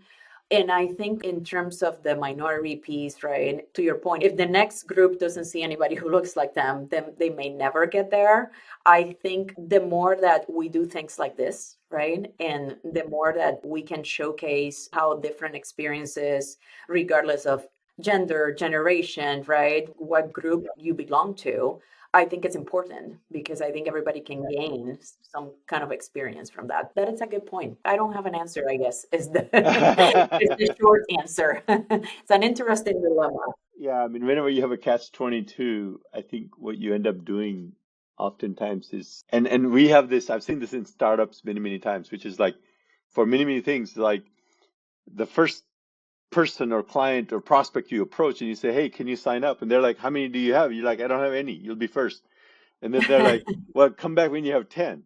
And I think in terms of the minority piece, right, to your point, if the next group doesn't see anybody who looks like them, then they may never get there. I think the more that we do things like this, right, and the more that we can showcase how different experiences, regardless of gender, generation, right, what group you belong to, I think it's important because I think everybody can gain some kind of experience from that. That is a good point. I don't have an answer, I guess, is the is the short answer. It's an interesting dilemma. Yeah, I mean, whenever you have a catch-22, I think what you end up doing oftentimes is, and we have this, I've seen this in startups many, many times, which is like for many, many things, like the first person or client or prospect you approach and you say, "Hey, can you sign up?" And they're like, "How many do you have?" You're like, "I don't have any. You'll be first." And then they're like, "Well, come back when you have 10."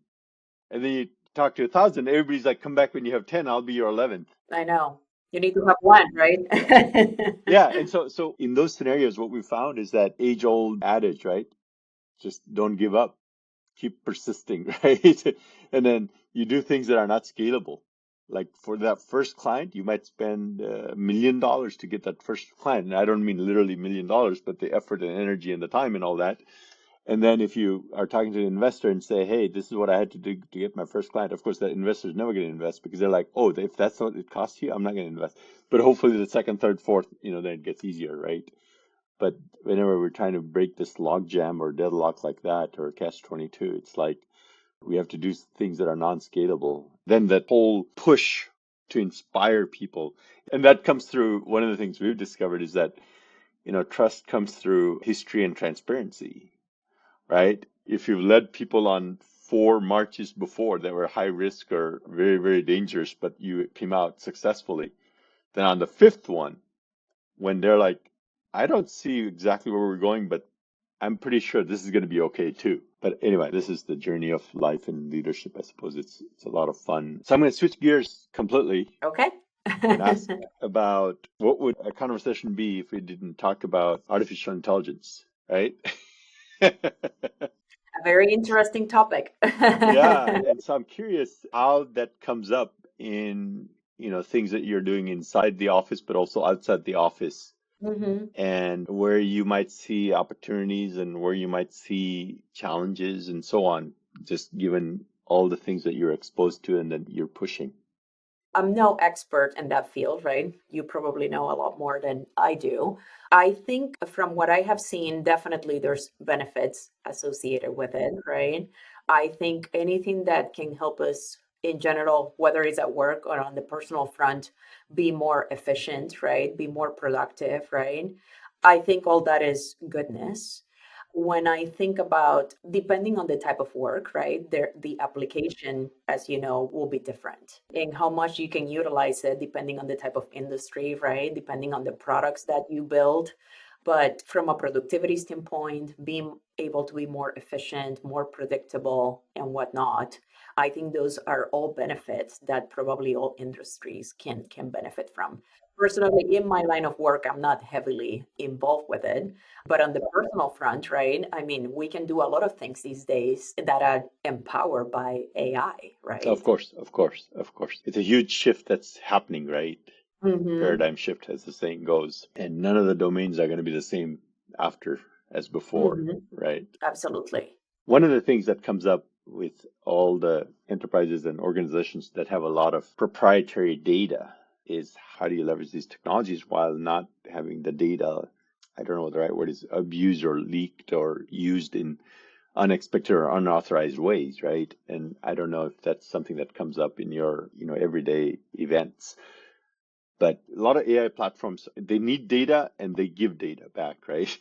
And then you talk to 1,000. Everybody's like, "Come back when you have 10. I'll be your 11th." I know. You need to have one, right? Yeah. And so in those scenarios, what we found is that age-old adage, right? Just don't give up. Keep persisting, right? And then you do things that are not scalable. Like for that first client, you might spend $1 million to get that first client. And I don't mean literally $1 million, but the effort and energy and the time and all that. And then if you are talking to an investor and say, "Hey, this is what I had to do to get my first client," of course, that investor is never going to invest because they're like, "Oh, if that's what it costs you, I'm not going to invest." But hopefully the second, third, fourth, then it gets easier, right? But whenever we're trying to break this log jam or deadlock like that or catch-22, it's like we have to do things that are non-scalable. Then that whole push to inspire people, and that comes through one of the things we've discovered is that, trust comes through history and transparency, right? If you've led people on 4 marches before that were high risk or very, very dangerous, but you came out successfully, then on the fifth one, when they're like, "I don't see exactly where we're going, but I'm pretty sure this is going to be okay too." But anyway, this is the journey of life and leadership. I suppose it's a lot of fun. So I'm going to switch gears completely Okay. and ask about what would a conversation be if we didn't talk about artificial intelligence, right? A very interesting topic. Yeah, and so I'm curious how that comes up in, things that you're doing inside the office, but also outside the office, hmm and where you might see opportunities and where you might see challenges and so on, just given all the things that you're exposed to and that you're pushing. I'm no expert in that field, right? You probably know a lot more than I do. I think from what I have seen, definitely there's benefits associated with it, right? I think anything that can help us in general, whether it's at work or on the personal front, be more efficient, right? Be more productive, right? I think all that is goodness. When I think about, depending on the type of work, right, there the application, as you know, will be different, and how much you can utilize it depending on the type of industry, right, depending on the products that you build. But from a productivity standpoint, being able to be more efficient, more predictable, and whatnot, I think those are all benefits that probably all industries can benefit from. Personally, in my line of work, I'm not heavily involved with it, but on the personal front, right? I mean, we can do a lot of things these days that are empowered by AI, Of right? course, of course, of course. It's a huge shift that's happening, right? Mm-hmm. Paradigm shift, as the saying goes. And none of the domains are going to be the same after as before, Mm-hmm. right? Absolutely. One of the things that comes up with all the enterprises and organizations that have a lot of proprietary data is how do you leverage these technologies while not having the data, I don't know what the right word is, abused or leaked or used in unexpected or unauthorized ways, right? And I don't know if that's something that comes up in your, everyday events. But a lot of AI platforms, they need data and they give data back, right?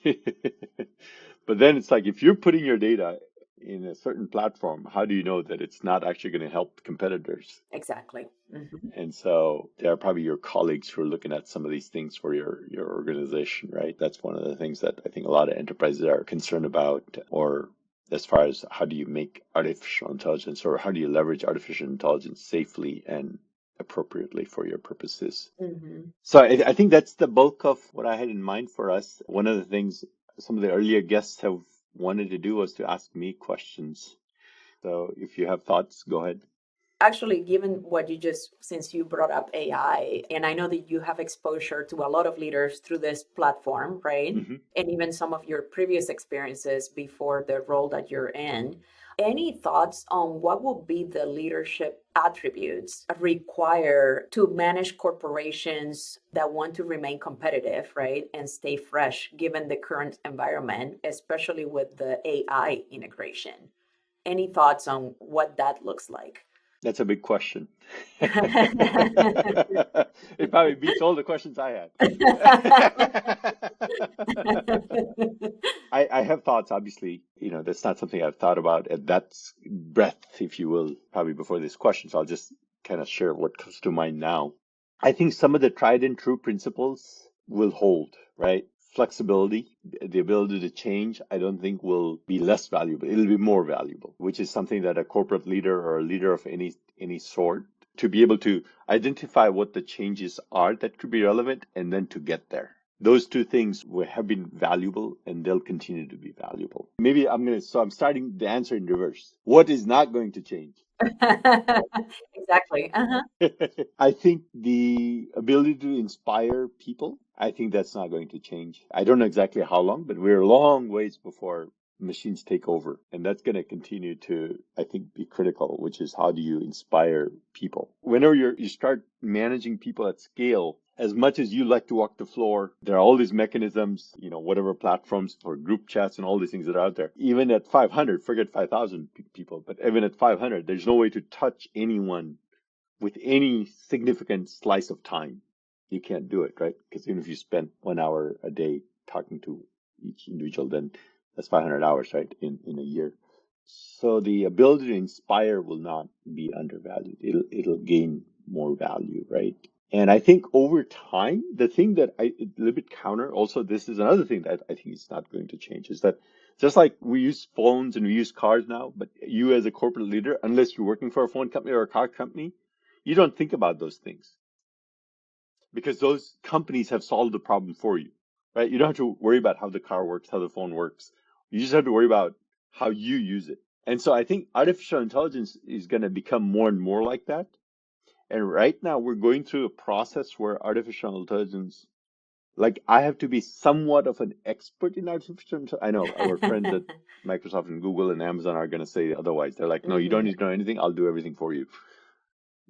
But then it's like if you're putting your data in a certain platform, how do you know that it's not actually going to help competitors? Exactly. Mm-hmm. And so there are probably your colleagues who are looking at some of these things for your organization, right? That's one of the things that I think a lot of enterprises are concerned about, or as far as how do you make artificial intelligence or how do you leverage artificial intelligence safely and appropriately for your purposes. Mm-hmm. So I think that's the bulk of what I had in mind for us. One of the things some of the earlier guests have wanted to do was to ask me questions. So if you have thoughts, go ahead. Actually, given what you just, since you brought up AI, and I know that you have exposure to a lot of leaders through this platform, right? Hmm. And even some of your previous experiences before the role that you're in, any thoughts on what will be the leadership attributes required to manage corporations that want to remain competitive, right? And stay fresh given the current environment, especially with the AI integration? Any thoughts on what that looks like? That's a big question. It probably beats all the questions I had. I have thoughts, obviously. That's not something I've thought about at that breadth, if you will, probably before this question. So I'll just kind of share what comes to mind now. I think some of the tried and true principles will hold, right? Flexibility, the ability to change, I don't think will be less valuable. It'll be more valuable, which is something that a corporate leader or a leader of any sort to be able to identify what the changes are that could be relevant and then to get there. Those two things have been valuable and they'll continue to be valuable. Maybe I'm starting the answer in reverse. What is not going to change? Exactly. Uh-huh. I think the ability to inspire people, I think that's not going to change. I don't know exactly how long, but we're a long ways before machines take over. And that's going to continue to, I think, be critical, which is how do you inspire people? Whenever you start managing people at scale, as much as you like to walk the floor, there are all these mechanisms, whatever platforms for group chats and all these things that are out there. Even at 500, forget 5,000 people, but even at 500, there's no way to touch anyone with any significant slice of time. You can't do it, right? Because even if you spend 1 hour a day talking to each individual, then that's 500 hours, right? In a year. So the ability to inspire will not be undervalued. It'll gain more value, right? And I think over time, the thing that a little bit counter, also, this is another thing that I think is not going to change, is that Just like we use phones and we use cars now, but you as a corporate leader, unless you're working for a phone company or a car company, you don't think about those things because those companies have solved the problem for you, right? You don't have to worry about how the car works, how the phone works. You just have to worry about how you use it. And so I think artificial intelligence is going to become more and more like that. And right now we're going through a process where artificial intelligence, like I have to be somewhat of an expert in artificial intelligence. I know our friends at Microsoft and Google and Amazon are going to say otherwise. They're like, no, you don't Mhm. need to know anything. I'll do everything for you.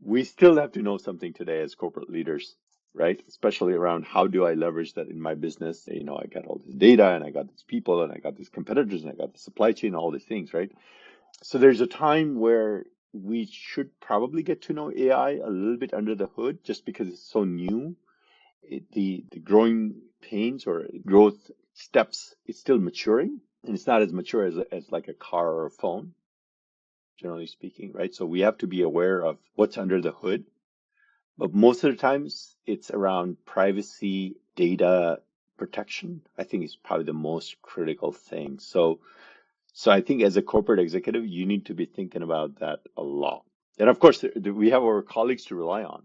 We still have to know something today as corporate leaders, right? Especially around how do I leverage that in my business? You know, I got all this data and I got these people and I got these competitors and I got the supply chain, all these things, right? So there's a time where we should probably get to know AI a little bit under the hood just because it's so new. The growing pains or growth steps, it's still maturing and it's not as mature as like a car or a phone, generally speaking, right? So we have to be aware of what's under the hood. But most of the times it's around privacy, data protection. I think is probably the most critical thing. So I think as a corporate executive, you need to be thinking about that a lot. And of course, we have our colleagues to rely on,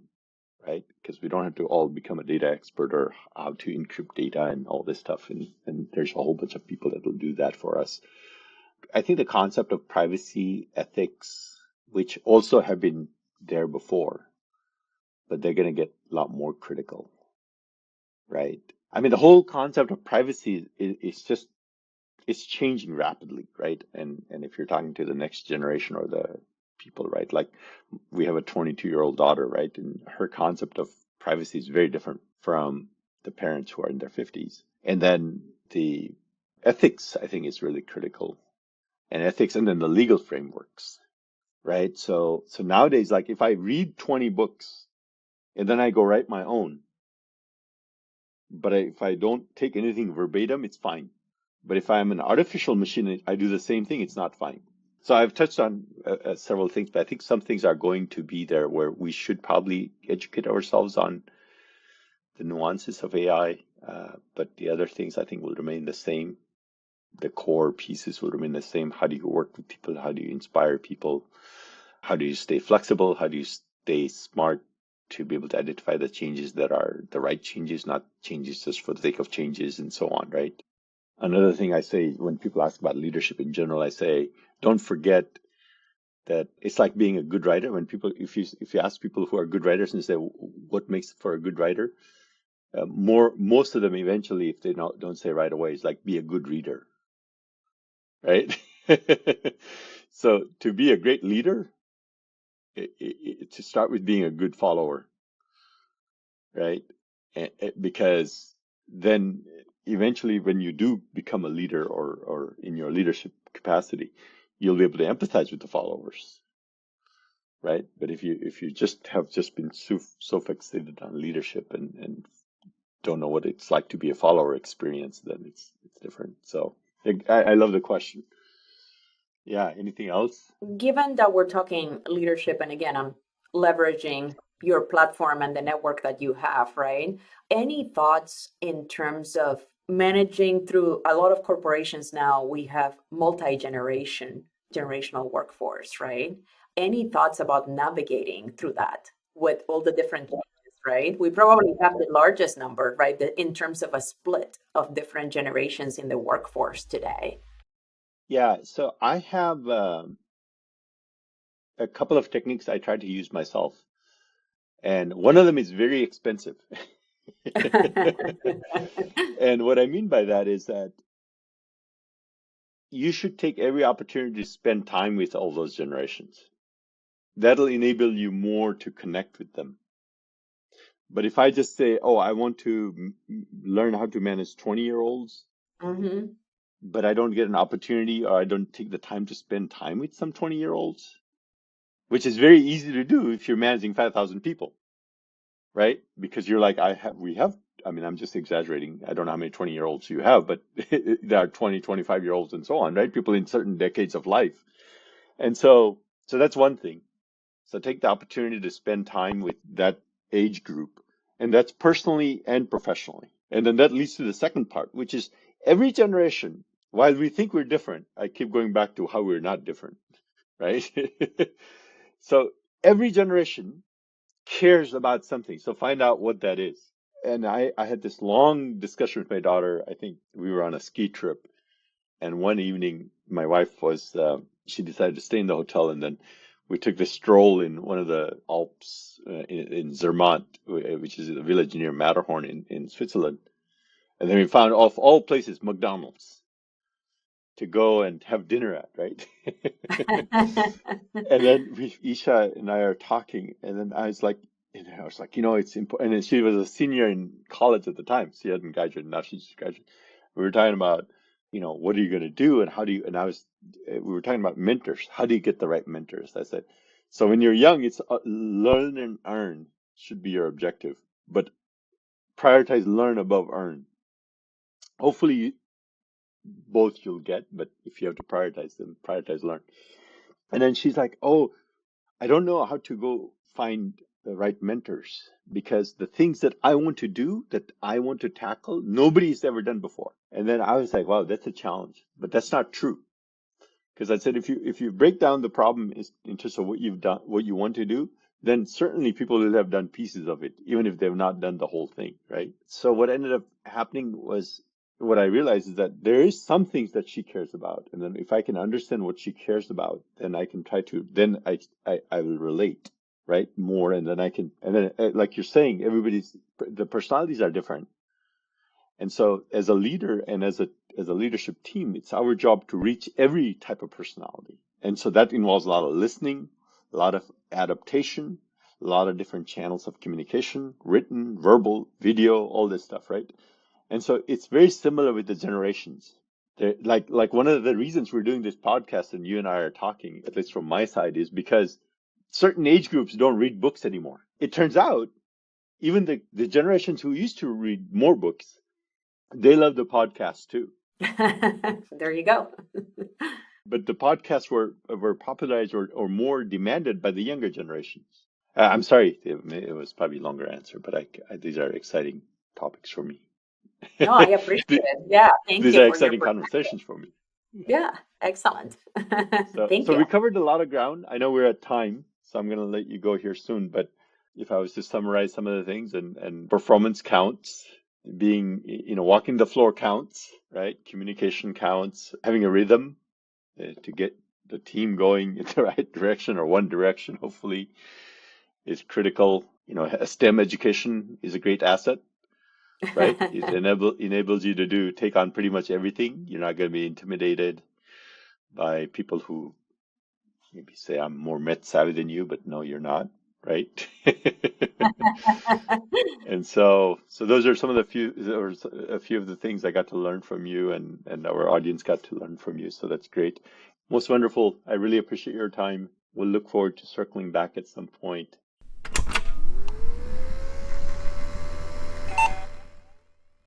right? Because we don't have to all become a data expert or how to encrypt data and all this stuff. And there's a whole bunch of people that will do that for us. I think the concept of privacy, ethics, which also have been there before, but they're going to get a lot more critical, right? I mean, the whole concept of privacy is just it's changing rapidly, right? And if you're talking to the next generation or the people, right? Like we have a 22-year-old daughter, right? And her concept of privacy is very different from the parents who are in their 50s. And then the ethics, I think, is really critical. And ethics and then the legal frameworks, right? So nowadays, like if I read 20 books and then I go write my own, but if I don't take anything verbatim, it's fine. But if I'm an artificial machine, I do the same thing, it's not fine. So I've touched on several things, but I think some things are going to be there where we should probably educate ourselves on the nuances of AI. But the other things I think will remain the same. The core pieces will remain the same. How do you work with people? How do you inspire people? How do you stay flexible? How do you stay smart to be able to identify the changes that are the right changes, not changes just for the sake of changes and so on, right? Another thing I say when people ask about leadership in general, I say, don't forget that it's like being a good writer. When people, if you ask people who are good writers and say, what makes for a good writer? Most of them eventually, if they don't say right away, it's like be a good reader, right? So to be a great leader, to start with being a good follower, right? Because then eventually when you do become a leader or in your leadership capacity, you'll be able to empathize with the followers, right? But if you just been so fixated on leadership and don't know what it's like to be a follower experience, then it's different. So I love the question. Yeah, anything else? Given that we're talking leadership, and again, I'm leveraging your platform and the network that you have, right? Any thoughts in terms of managing through a lot of corporations now, we have generational workforce, right? Any thoughts about navigating through that with all the different changes, right? We probably have the largest number, right, in terms of a split of different generations in the workforce today. Yeah, so I have a couple of techniques I try to use myself, and one of them is very expensive. And what I mean by that is that you should take every opportunity to spend time with all those generations. That'll enable you more to connect with them. But if I just say, oh, I want to learn how to manage 20-year-olds, Hmm. but I don't get an opportunity or I don't take the time to spend time with some 20-year-olds, which is very easy to do if you're managing 5,000 people, right? Because you're like, I mean, I'm just exaggerating. I don't know how many 20-year-olds you have, but there are 20, 25-year-olds and so on, right? People in certain decades of life. And so that's one thing. So take the opportunity to spend time with that age group, and that's personally and professionally. And then that leads to the second part, which is every generation. while we think we're different, I keep going back to how we're not different, right? So every generation cares about something. So find out what that is. And I had this long discussion with my daughter. I think we were on a ski trip. And one evening, my wife she decided to stay in the hotel. And then we took this stroll in one of the Alps in Zermatt, which is a village near Matterhorn in Switzerland. And then we found, of all places, McDonald's to go and have dinner at, right? And then Isha and I are talking, and then I was like, it's important. And she was a senior in college at the time. She hadn't graduated, now she's graduated. We were talking about, what are you going to do, and how do you? And we were talking about mentors. How do you get the right mentors? I said, so when you're young, it's learn and earn should be your objective, but prioritize learn above earn. Hopefully, both you'll get, but if you have to prioritize them, prioritize learn. And then she's like, oh, I don't know how to go find the right mentors because the things that I want to do, that I want to tackle, nobody's ever done before. And then I was like, wow, that's a challenge. But that's not true. Because I said if you break down the problem in terms of what you've done, what you want to do, then certainly people will have done pieces of it, even if they've not done the whole thing, right? So what ended up happening was what I realized is that there is some things that she cares about, and then if I can understand what she cares about, then I can try to then I will relate, right, more, and then I can, and then like you're saying, the personalities are different. And so as a leader and as a leadership team, it's our job to reach every type of personality. And so that involves a lot of listening, a lot of adaptation, a lot of different channels of communication, written, verbal, video, all this stuff, right? And so it's very similar with the generations. Like one of the reasons we're doing this podcast and you and I are talking, at least from my side, is because certain age groups don't read books anymore. It turns out even the generations who used to read more books, they love the podcast too. There you go. But the podcasts were popularized or more demanded by the younger generations. I'm sorry, it was probably a longer answer, but these are exciting topics for me. No, I appreciate it. Yeah, thank These you are for your exciting perspective. conversations for me. Yeah, excellent. Thank So you. we covered a lot of ground. I know we're at time, so I'm going to let you go here soon. But if I was to summarize some of the things, and performance counts, being, walking the floor counts, right? Communication counts, having a rhythm to get the team going in the right direction or one direction, hopefully, is critical. A STEM education is a great asset, right? It enables you to take on pretty much everything. You're not going to be intimidated by people who maybe say I'm more met savvy than you, but no, you're not, right? And so those are some of a few of the things I got to learn from you, and our audience got to learn from you. So that's great. Most wonderful. I really appreciate your time. We'll look forward to circling back at some point.